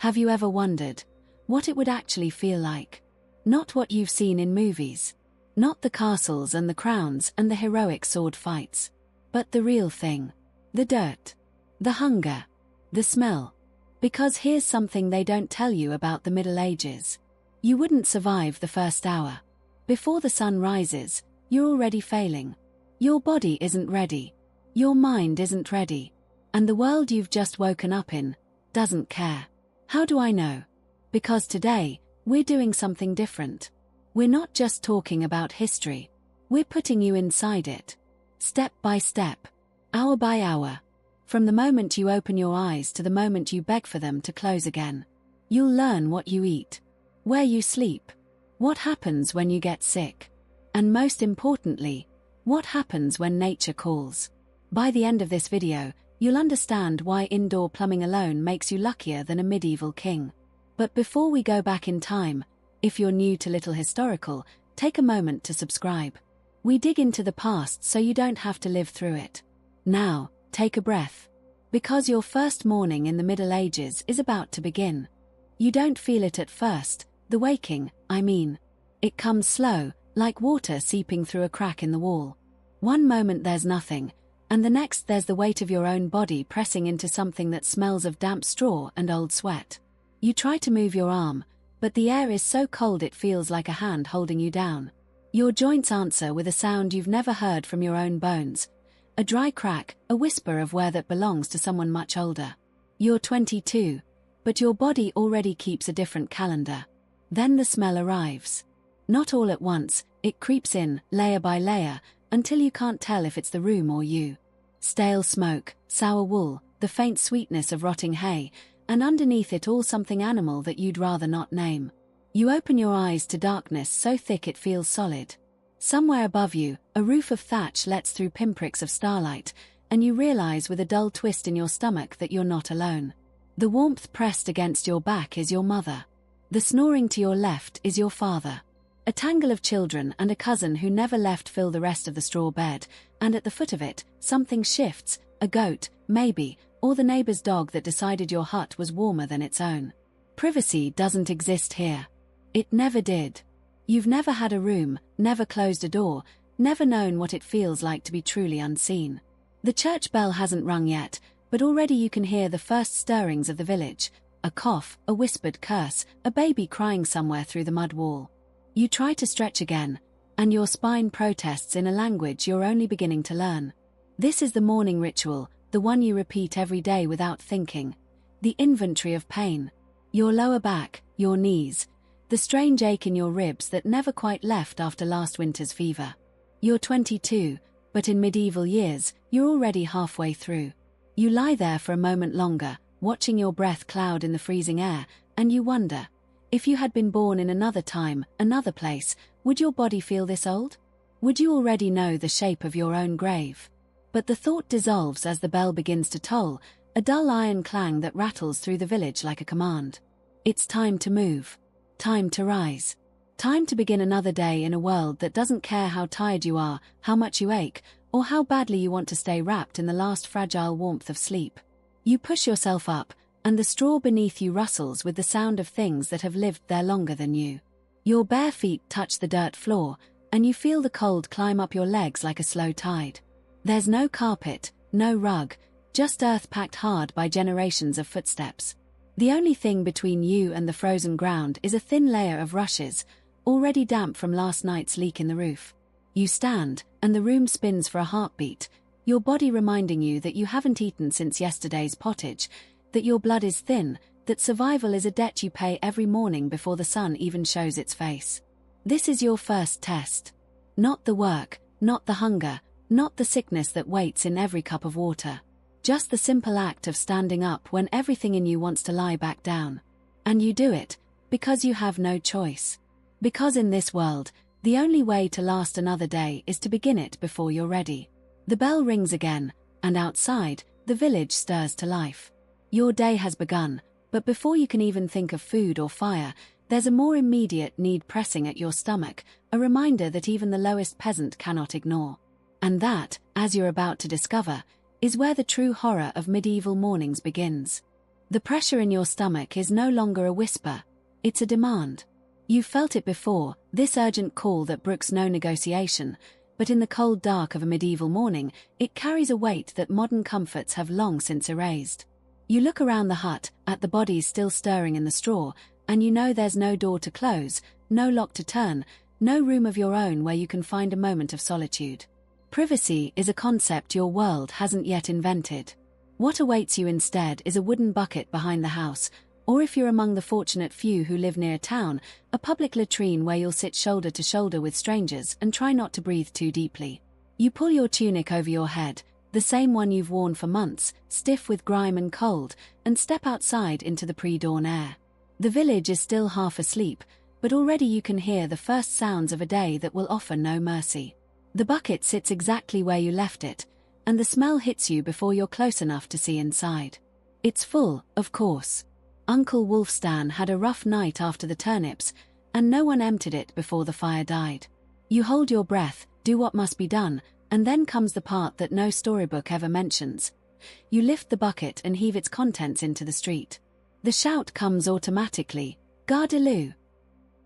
Have you ever wondered what it would actually feel like? Not what you've seen in movies. Not the castles and the crowns and the heroic sword fights. But the real thing. The dirt. The hunger. The smell. Because here's something they don't tell you about the Middle Ages. You wouldn't survive the first hour. Before the sun rises, you're already failing. Your body isn't ready. Your mind isn't ready. And the world you've just woken up in doesn't care. How do I know? Because today, we're doing something different. We're not just talking about history. We're putting you inside it. Step by step. Hour by hour. From the moment you open your eyes to the moment you beg for them to close again. You'll learn what you eat. Where you sleep. What happens when you get sick. And most importantly, what happens when nature calls. By the end of this video, you'll understand why indoor plumbing alone makes you luckier than a medieval king. But before we go back in time, if you're new to Little Historical, take a moment to subscribe. We dig into the past so you don't have to live through it. Now, take a breath. Because your first morning in the Middle Ages is about to begin. You don't feel it at first, the waking, I mean. It comes slow, like water seeping through a crack in the wall. One moment there's nothing, and the next there's the weight of your own body pressing into something that smells of damp straw and old sweat. You try to move your arm, but the air is so cold it feels like a hand holding you down. Your joints answer with a sound you've never heard from your own bones. A dry crack, a whisper of where that belongs to someone much older. You're 22, but your body already keeps a different calendar. Then the smell arrives. Not all at once, it creeps in, layer by layer, until you can't tell if it's the room or you. Stale smoke, sour wool, the faint sweetness of rotting hay, and underneath it all something animal that you'd rather not name. You open your eyes to darkness so thick it feels solid. Somewhere above you, a roof of thatch lets through pinpricks of starlight, and you realize with a dull twist in your stomach that you're not alone. The warmth pressed against your back is your mother. The snoring to your left is your father. A tangle of children and a cousin who never left fill the rest of the straw bed, and at the foot of it, something shifts, a goat, maybe, or the neighbor's dog that decided your hut was warmer than its own. Privacy doesn't exist here. It never did. You've never had a room, never closed a door, never known what it feels like to be truly unseen. The church bell hasn't rung yet, but already you can hear the first stirrings of the village, a cough, a whispered curse, a baby crying somewhere through the mud wall. You try to stretch again, and your spine protests in a language you're only beginning to learn. This is the morning ritual, the one you repeat every day without thinking. The inventory of pain. Your lower back, your knees, the strange ache in your ribs that never quite left after last winter's fever. You're 22, but in medieval years, you're already halfway through. You lie there for a moment longer, watching your breath cloud in the freezing air, and you wonder, if you had been born in another time, another place, would your body feel this old? Would you already know the shape of your own grave? But the thought dissolves as the bell begins to toll, a dull iron clang that rattles through the village like a command. It's time to move. Time to rise. Time to begin another day in a world that doesn't care how tired you are, how much you ache, or how badly you want to stay wrapped in the last fragile warmth of sleep. You push yourself up, and the straw beneath you rustles with the sound of things that have lived there longer than you. Your bare feet touch the dirt floor, and you feel the cold climb up your legs like a slow tide. There's no carpet, no rug, just earth packed hard by generations of footsteps. The only thing between you and the frozen ground is a thin layer of rushes, already damp from last night's leak in the roof. You stand, and the room spins for a heartbeat, your body reminding you that you haven't eaten since yesterday's pottage, that your blood is thin, that survival is a debt you pay every morning before the sun even shows its face. This is your first test. Not the work, not the hunger, not the sickness that waits in every cup of water. Just the simple act of standing up when everything in you wants to lie back down. And you do it, because you have no choice. Because in this world, the only way to last another day is to begin it before you're ready. The bell rings again, and outside, the village stirs to life. Your day has begun, but before you can even think of food or fire, there's a more immediate need pressing at your stomach, a reminder that even the lowest peasant cannot ignore. And that, as you're about to discover, is where the true horror of medieval mornings begins. The pressure in your stomach is no longer a whisper, it's a demand. You've felt it before, this urgent call that brooks no negotiation, but in the cold dark of a medieval morning, it carries a weight that modern comforts have long since erased. You look around the hut, at the bodies still stirring in the straw, and you know there's no door to close, no lock to turn, no room of your own where you can find a moment of solitude. Privacy is a concept your world hasn't yet invented. What awaits you instead is a wooden bucket behind the house, or if you're among the fortunate few who live near town, a public latrine where you'll sit shoulder to shoulder with strangers and try not to breathe too deeply. You pull your tunic over your head, the same one you've worn for months, stiff with grime and cold, and step outside into the pre-dawn air. The village is still half asleep, but already you can hear the first sounds of a day that will offer no mercy. The bucket sits exactly where you left it, and the smell hits you before you're close enough to see inside. It's full, of course. Uncle Wolfstan had a rough night after the turnips, and no one emptied it before the fire died. You hold your breath, do what must be done, and then comes the part that no storybook ever mentions. You lift the bucket and heave its contents into the street. The shout comes automatically, "Garde-lou!"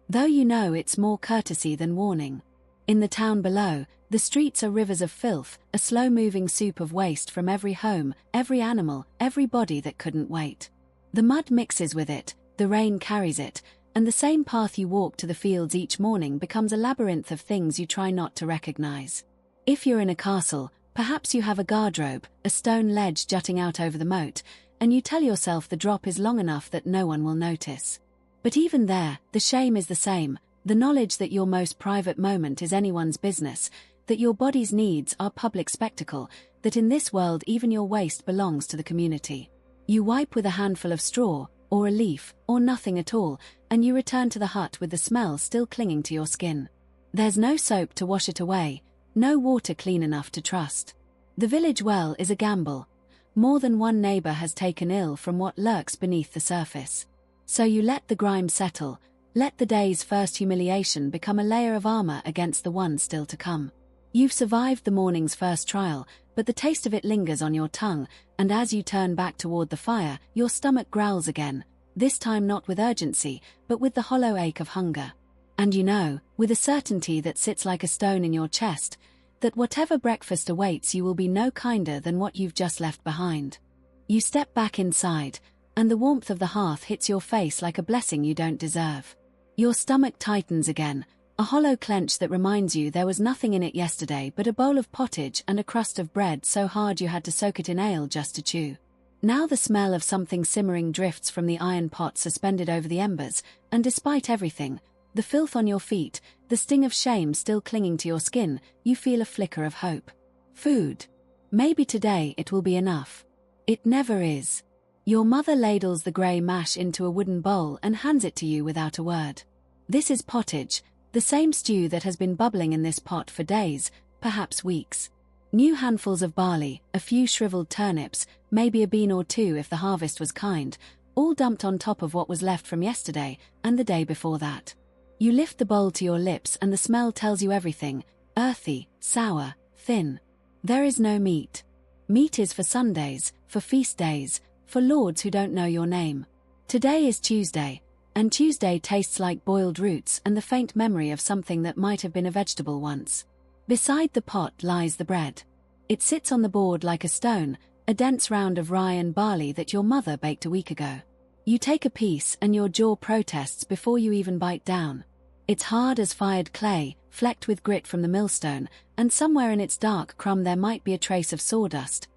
Though you know it's more courtesy than warning. In the town below, the streets are rivers of filth, a slow-moving soup of waste from every home, every animal, every body that couldn't wait. The mud mixes with it, the rain carries it, and the same path you walk to the fields each morning becomes a labyrinth of things you try not to recognize. If you're in a castle, perhaps you have a guardrobe, a stone ledge jutting out over the moat, and you tell yourself the drop is long enough that no one will notice. But even there, the shame is the same, the knowledge that your most private moment is anyone's business, that your body's needs are public spectacle, that in this world even your waste belongs to the community. You wipe with a handful of straw, or a leaf, or nothing at all, and you return to the hut with the smell still clinging to your skin. There's no soap to wash it away, no water clean enough to trust. The village well is a gamble. More than one neighbor has taken ill from what lurks beneath the surface. So you let the grime settle, let the day's first humiliation become a layer of armor against the one still to come. You've survived the morning's first trial, but the taste of it lingers on your tongue, and as you turn back toward the fire, your stomach growls again, this time not with urgency, but with the hollow ache of hunger. And you know, with a certainty that sits like a stone in your chest, that whatever breakfast awaits you will be no kinder than what you've just left behind. You step back inside, and the warmth of the hearth hits your face like a blessing you don't deserve. Your stomach tightens again, a hollow clench that reminds you there was nothing in it yesterday but a bowl of pottage and a crust of bread so hard you had to soak it in ale just to chew. Now the smell of something simmering drifts from the iron pot suspended over the embers, and despite everything, the filth on your feet, the sting of shame still clinging to your skin, you feel a flicker of hope. Food. Maybe today it will be enough. It never is. Your mother ladles the grey mash into a wooden bowl and hands it to you without a word. This is pottage, the same stew that has been bubbling in this pot for days, perhaps weeks. New handfuls of barley, a few shriveled turnips, maybe a bean or two if the harvest was kind, all dumped on top of what was left from yesterday and the day before that. You lift the bowl to your lips and the smell tells you everything, earthy, sour, thin. There is no meat. Meat is for Sundays, for feast days, for lords who don't know your name. Today is Tuesday, and Tuesday tastes like boiled roots and the faint memory of something that might have been a vegetable once. Beside the pot lies the bread. It sits on the board like a stone, a dense round of rye and barley that your mother baked a week ago. You take a piece and your jaw protests before you even bite down. It's hard as fired clay, flecked with grit from the millstone, and somewhere in its dark crumb there might be a trace of sawdust,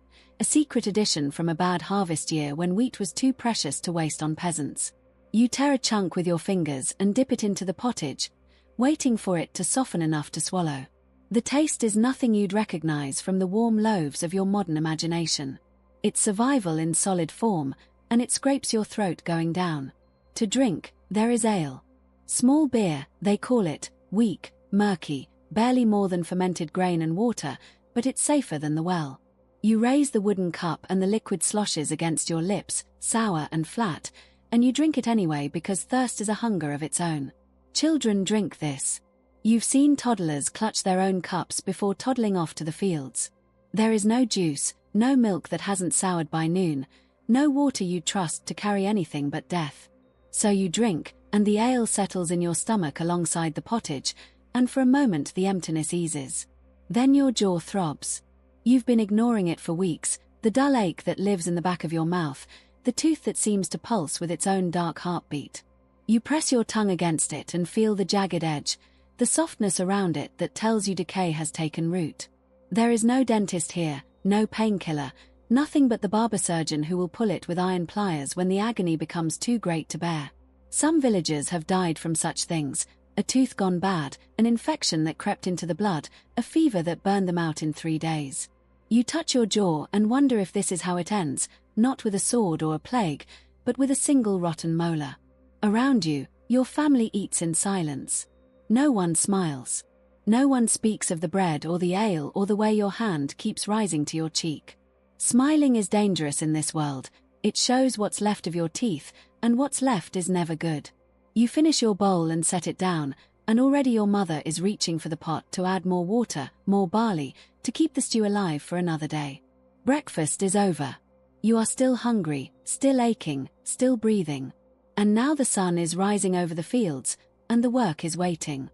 a secret addition from a bad harvest year when wheat was too precious to waste on peasants. You tear a chunk with your fingers and dip it into the pottage, waiting for it to soften enough to swallow. The taste is nothing you'd recognize from the warm loaves of your modern imagination. It's survival in solid form, and it scrapes your throat going down. To drink, there is ale. Small beer, they call it, weak, murky, barely more than fermented grain and water, but it's safer than the well. You raise the wooden cup and the liquid sloshes against your lips, sour and flat, and you drink it anyway because thirst is a hunger of its own. Children drink this. You've seen toddlers clutch their own cups before toddling off to the fields. There is no juice, no milk that hasn't soured by noon, no water you'd trust to carry anything but death. So you drink, and the ale settles in your stomach alongside the pottage, and for a moment the emptiness eases. Then your jaw throbs. You've been ignoring it for weeks, the dull ache that lives in the back of your mouth, the tooth that seems to pulse with its own dark heartbeat. You press your tongue against it and feel the jagged edge, the softness around it that tells you decay has taken root. There is no dentist here, no painkiller, nothing but the barber surgeon who will pull it with iron pliers when the agony becomes too great to bear. Some villagers have died from such things: a tooth gone bad, an infection that crept into the blood, a fever that burned them out in 3 days. You touch your jaw and wonder if this is how it ends, not with a sword or a plague, but with a single rotten molar. Around you, your family eats in silence. No one smiles. No one speaks of the bread or the ale or the way your hand keeps rising to your cheek. Smiling is dangerous in this world. It shows what's left of your teeth, and what's left is never good. You finish your bowl and set it down, and already your mother is reaching for the pot to add more water, more barley, to keep the stew alive for another day. Breakfast is over. You are still hungry, still aching, still breathing. And now the sun is rising over the fields, and the work is waiting.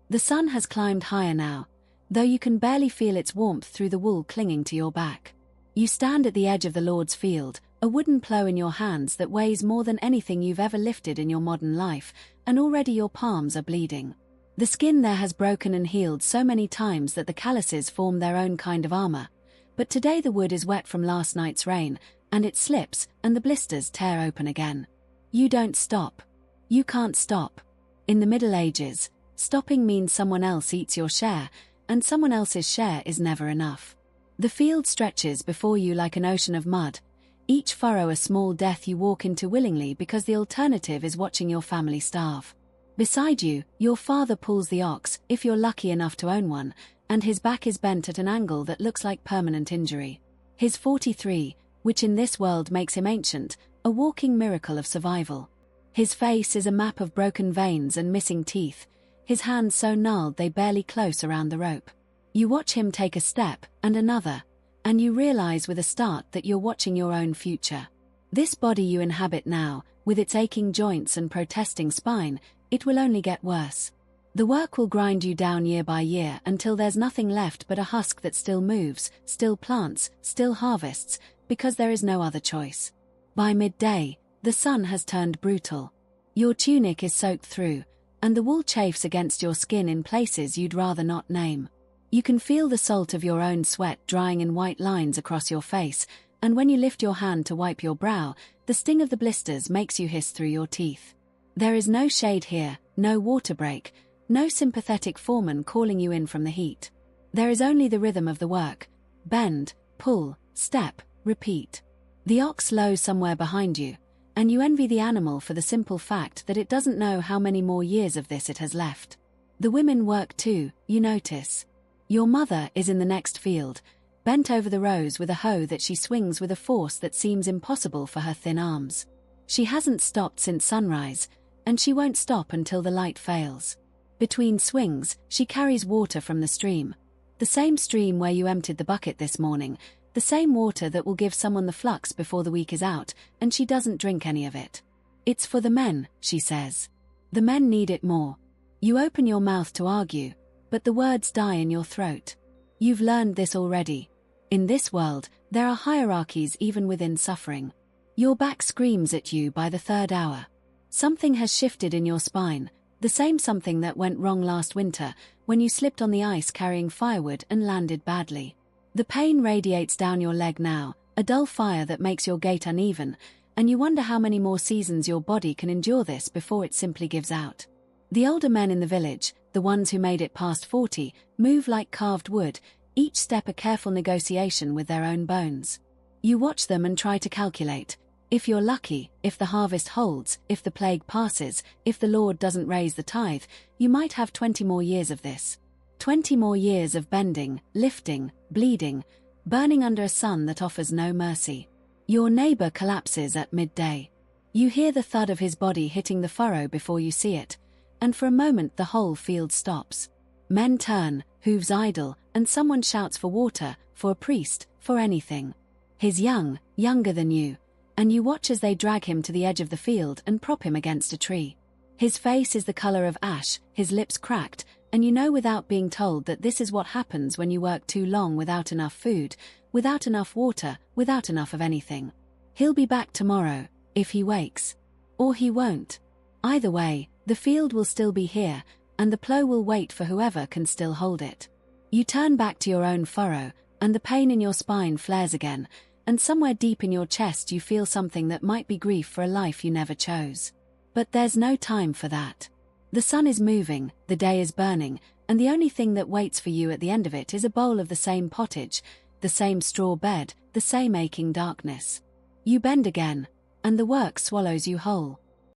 The sun has climbed higher now, though you can barely feel its warmth through the wool clinging to your back. You stand at the edge of the Lord's field, a wooden plough in your hands that weighs more than anything you've ever lifted in your modern life, and already your palms are bleeding. The skin there has broken and healed so many times that the calluses form their own kind of armor. But today the wood is wet from last night's rain, and it slips, and the blisters tear open again. You don't stop. You can't stop. In the Middle Ages, stopping means someone else eats your share, and someone else's share is never enough. The field stretches before you like an ocean of mud, each furrow a small death you walk into willingly because the alternative is watching your family starve. Beside you, your father pulls the ox, if you're lucky enough to own one, and his back is bent at an angle that looks like permanent injury. He's 43, which in this world makes him ancient, a walking miracle of survival. His face is a map of broken veins and missing teeth, his hands so gnarled they barely close around the rope. You watch him take a step, and another, and you realize with a start that you're watching your own future. This body you inhabit now, with its aching joints and protesting spine, it will only get worse. The work will grind you down year by year until there's nothing left but a husk that still moves, still plants, still harvests, because there is no other choice. By midday, the sun has turned brutal. Your tunic is soaked through, and the wool chafes against your skin in places you'd rather not name. You can feel the salt of your own sweat drying in white lines across your face, and when you lift your hand to wipe your brow, the sting of the blisters makes you hiss through your teeth. There is no shade here, no water break, no sympathetic foreman calling you in from the heat. There is only the rhythm of the work: bend, pull, step, repeat. The ox lows somewhere behind you, and you envy the animal for the simple fact that it doesn't know how many more years of this it has left. The women work too, you notice. Your mother is in the next field, bent over the rows with a hoe that she swings with a force that seems impossible for her thin arms. She hasn't stopped since sunrise, and she won't stop until the light fails. Between swings, she carries water from the stream. The same stream where you emptied the bucket this morning, the same water that will give someone the flux before the week is out, and she doesn't drink any of it. It's for the men, she says. The men need it more. You open your mouth to argue, but the words die in your throat. You've learned this already. In this world, there are hierarchies even within suffering. Your back screams at you by the 3rd hour. Something has shifted in your spine, the same something that went wrong last winter when you slipped on the ice carrying firewood and landed badly. The pain radiates down your leg now, a dull fire that makes your gait uneven, and you wonder how many more seasons your body can endure this before it simply gives out. The older men in the village, the ones who made it past 40, move like carved wood, each step a careful negotiation with their own bones. You watch them and try to calculate. If you're lucky, if the harvest holds, if the plague passes, if the Lord doesn't raise the tithe, you might have 20 more years of this. 20 more years of bending, lifting, bleeding, burning under a sun that offers no mercy. Your neighbor collapses at midday. You hear the thud of his body hitting the furrow before you see it, and for a moment the whole field stops. Men turn, hooves idle, and someone shouts for water, for a priest, for anything. He's young, younger than you. and you watch as they drag him to the edge of the field and prop him against a tree. His face is the color of ash, his lips cracked, and you know without being told that this is what happens when you work too long without enough food, without enough water, without enough of anything. He'll be back tomorrow, if he wakes. Or he won't. Either way, the field will still be here, and the plough will wait for whoever can still hold it. You turn back to your own furrow, and the pain in your spine flares again, and somewhere deep in your chest you feel something that might be grief for a life you never chose. But there's no time for that. The sun is moving, the day is burning, and the only thing that waits for you at the end of it is a bowl of the same pottage, the same straw bed, the same aching darkness. You bend again, and the work swallows you whole.